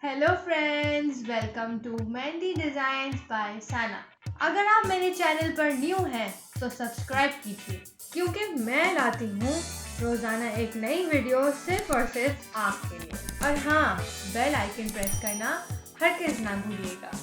Hello friends, welcome to mehndi designs by Sana. अगर आप मेरे चैनल पर न्यू हैं तो सब्सक्राइब कीजिए क्योंकि मैं लाती हूँ रोज़ाना एक नई वीडियो सिर्फ और सिर्फ आपके लिए। और हाँ, बेल आइकन प्रेस करना हरगिज़ ना भूलिएगा।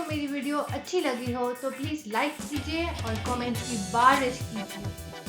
आपको मेरी वीडियो अच्छी लगी हो तो प्लीज़ लाइक कीजिए और कमेंट्स की बारिश कीजिए।